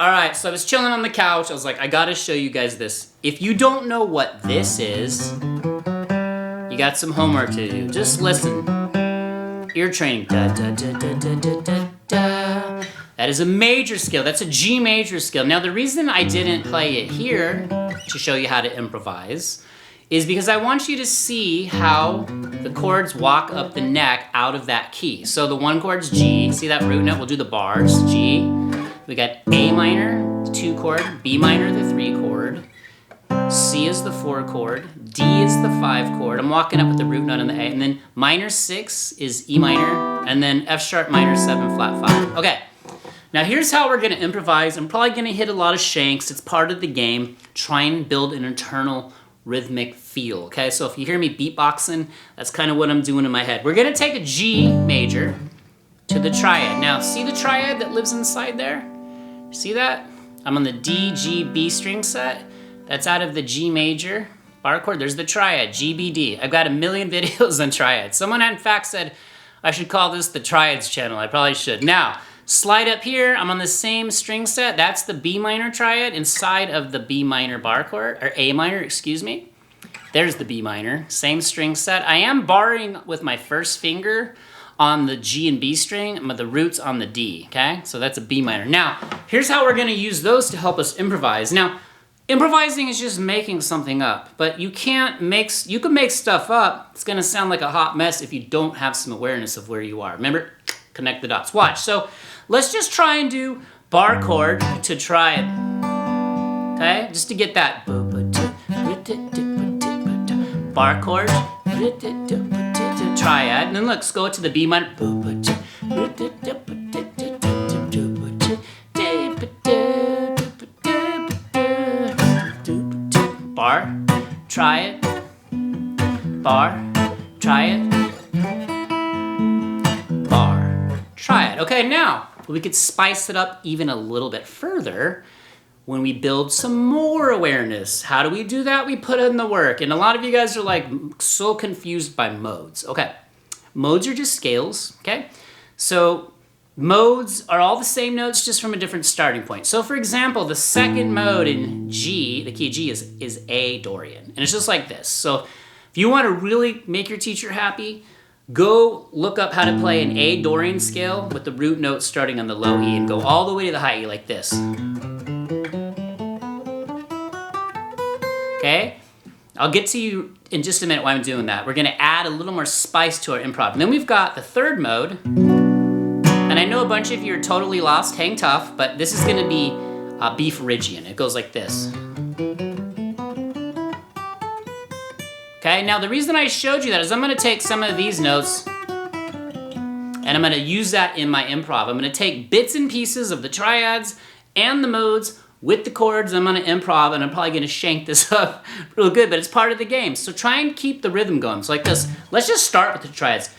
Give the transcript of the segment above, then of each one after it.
All right, so I was chilling on the couch. I was like, I gotta show you guys this. If you don't know what this is, you got some homework to do. Just listen. Ear training. Da, da, da, da, da, da, da, da. That is a major scale. That's a G major scale. Now, the reason I didn't play it here to show you how to improvise is because I want you to see how the chords walk up the neck out of that key. So the one chord's G. See that root note? We'll do the bars. G. We got A minor, the 2 chord, B minor, the 3 chord, C is the 4 chord, D is the 5 chord. I'm walking up with the root note and the A, and then minor 6 is E minor, and then F sharp minor 7 flat 5. Okay, now here's how we're gonna improvise. I'm probably gonna hit a lot of shanks. It's part of the game. Try and build an internal rhythmic feel, okay? So if you hear me beatboxing, that's kind of what I'm doing in my head. We're gonna take a G major to the triad. Now, see the triad that lives inside there? See that? I'm on the D, G, B string set. That's out of the G major bar chord. There's the triad, G, B, D. I've got a million videos on triads. Someone in fact said I should call this the Triads channel. I probably should. Now, slide up here. I'm on the same string set. That's the B minor triad inside of the B minor bar chord, or A minor, excuse me. There's the B minor, same string set. I am barring with my first finger on the G and B string, but the root's on the D, okay? So that's a B minor. Now, here's how we're gonna use those to help us improvise. Now, improvising is just making something up, but you can make stuff up. It's gonna sound like a hot mess if you don't have some awareness of where you are. Remember, connect the dots. Watch, so let's just try and do bar chord to triad, okay? Just to get that. Bar chord, triad, and then let's go to the B minor. Bar, triad, bar, triad, bar, triad. Okay, now we could spice it up even a little bit further when we build some more awareness. How do we do that? We put in the work. And a lot of you guys are like so confused by modes. Okay, modes are just scales, okay? So modes are all the same notes, just from a different starting point. So for example, the second mode in G, the key G is A Dorian. And it's just like this. So if you want to really make your teacher happy, go look up how to play an A Dorian scale with the root note starting on the low E and go all the way to the high E like this. Okay? I'll get to you in just a minute why I'm doing that. We're gonna add a little more spice to our improv. And then we've got the third mode. And I know a bunch of you are totally lost, hang tough, but this is gonna be B Phrygian. It goes like this. Okay, now the reason I showed you that is I'm gonna take some of these notes and I'm gonna use that in my improv. I'm gonna take bits and pieces of the triads and the modes with the chords. I'm gonna improv and I'm probably gonna shank this up real good, but it's part of the game. So try and keep the rhythm going. So like this, let's just start with the triads.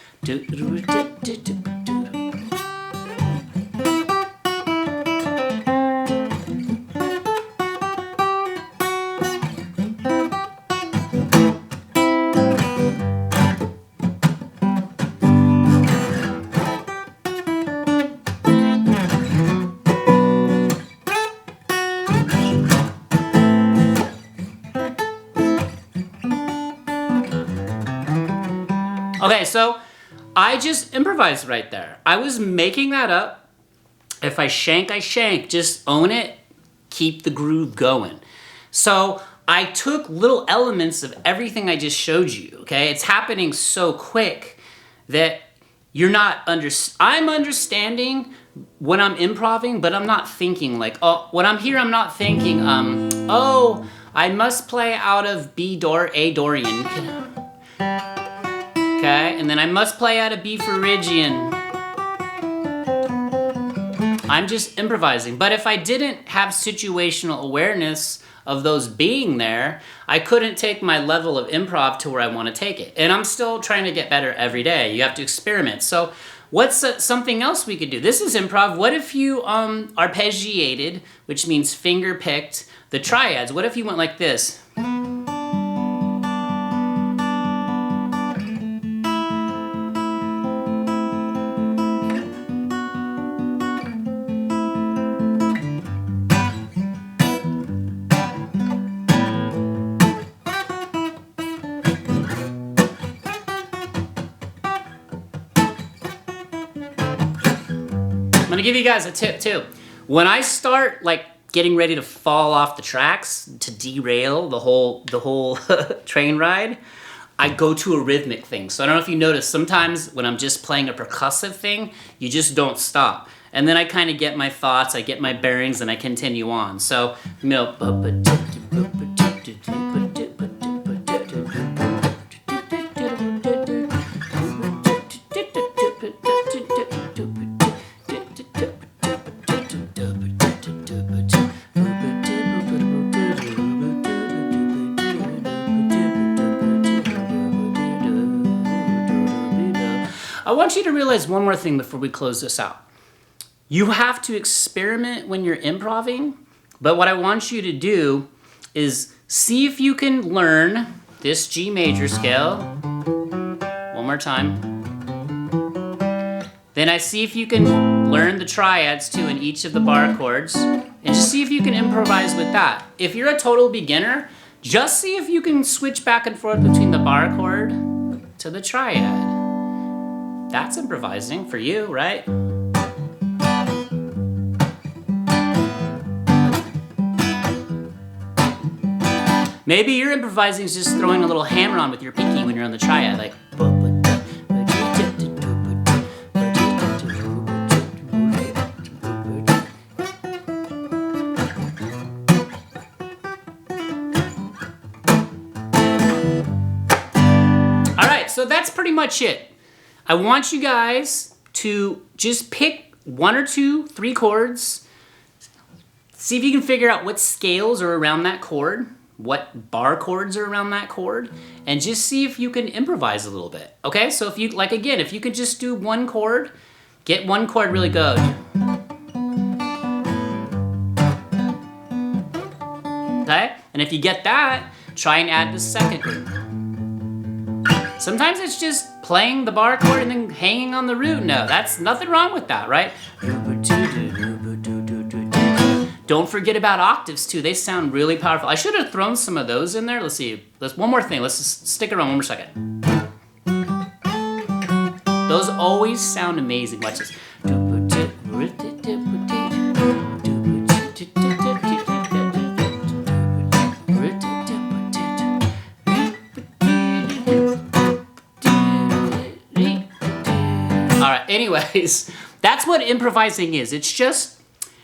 Okay, so I just improvised right there. I was making that up. If I shank, I shank. Just own it, keep the groove going. So I took little elements of everything I just showed you, okay? It's happening so quick that you're not I'm understanding when I'm improving, but I'm not thinking like, oh, when I'm here, I'm not thinking, oh, I must play out of A Dorian. Okay, and then I must play out of B Phrygian. I'm just improvising. But if I didn't have situational awareness of those being there, I couldn't take my level of improv to where I want to take it. And I'm still trying to get better every day. You have to experiment. So what's something else we could do? This is improv. What if you arpeggiated, which means finger picked, the triads? What if you went like this? give you guys a tip too. When I start like getting ready to fall off the tracks to derail the whole train ride, I go to a rhythmic thing. So I don't know if you notice, sometimes when I'm just playing a percussive thing, you just don't stop. And then I kind of get my thoughts, I get my bearings, and I continue on. So, you know, I want you to realize one more thing before we close this out. You have to experiment when you're improving, but what I want you to do is see if you can learn this G major scale. One more time. Then I see if you can learn the triads too in each of the bar chords, and just see if you can improvise with that. If you're a total beginner, just see if you can switch back and forth between the bar chord to the triad. That's improvising for you, right? Maybe your improvising is just throwing a little hammer on with your pinky when you're on the triad, like. All right, so that's pretty much it. I want you guys to just pick 1 or 2, 3 chords. See if you can figure out what scales are around that chord, what bar chords are around that chord, and just see if you can improvise a little bit. Okay, so if you, like again, if you could just do 1 chord, get 1 chord really good. Okay, and if you get that, try and add the second chord. Sometimes it's just playing the bar chord and then hanging on the root note. That's nothing wrong with that, right? Don't forget about octaves too. They sound really powerful. I should have thrown some of those in there. Let's see. One more thing. Let's just stick around one more second. Those always sound amazing. Watch this. Anyways, that's what improvising is. It's just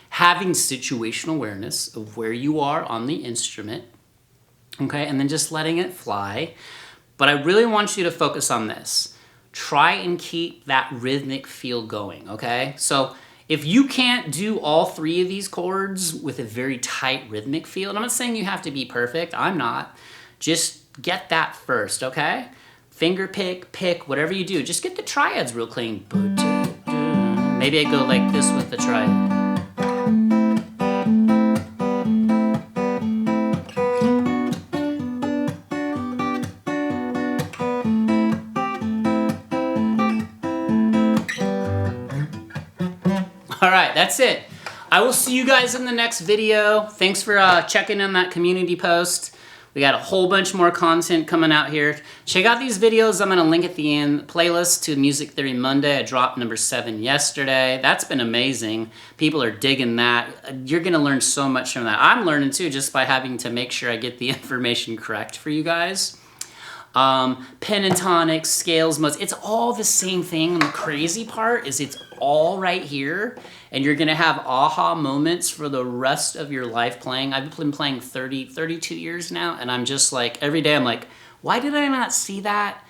having situational awareness of where you are on the instrument, okay, and then just letting it fly. But I really want you to focus on this. Try and keep that rhythmic feel going, okay? So if you can't do all 3 of these chords with a very tight rhythmic feel, and I'm not saying you have to be perfect, I'm not, just get that first, okay? Finger pick, whatever you do, just get the triads real clean. Maybe I go like this with the triad. All right, that's it. I will see you guys in the next video. Thanks for checking on that community post. We got a whole bunch more content coming out here. Check out these videos. I'm gonna link at the end. Playlist to Music Theory Monday. I dropped number 7 yesterday. That's been amazing. People are digging that. You're gonna learn so much from that. I'm learning too, just by having to make sure I get the information correct for you guys. Pentatonics, scales, modes, it's all the same thing. And the crazy part is it's all right here, and you're gonna have aha moments for the rest of your life playing. I've been playing 32 years now, and I'm just like, every day I'm like, why did I not see that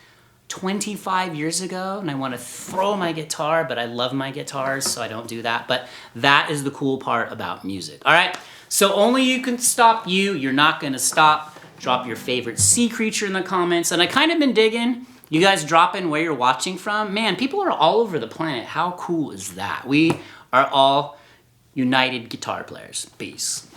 25 years ago? And I wanna throw my guitar, but I love my guitars, so I don't do that. But that is the cool part about music. All right, so only you can stop you. You're not gonna stop. Drop your favorite sea creature in the comments. And I kind of been digging, you guys drop in where you're watching from. Man, people are all over the planet. How cool is that? We are all united guitar players. Peace.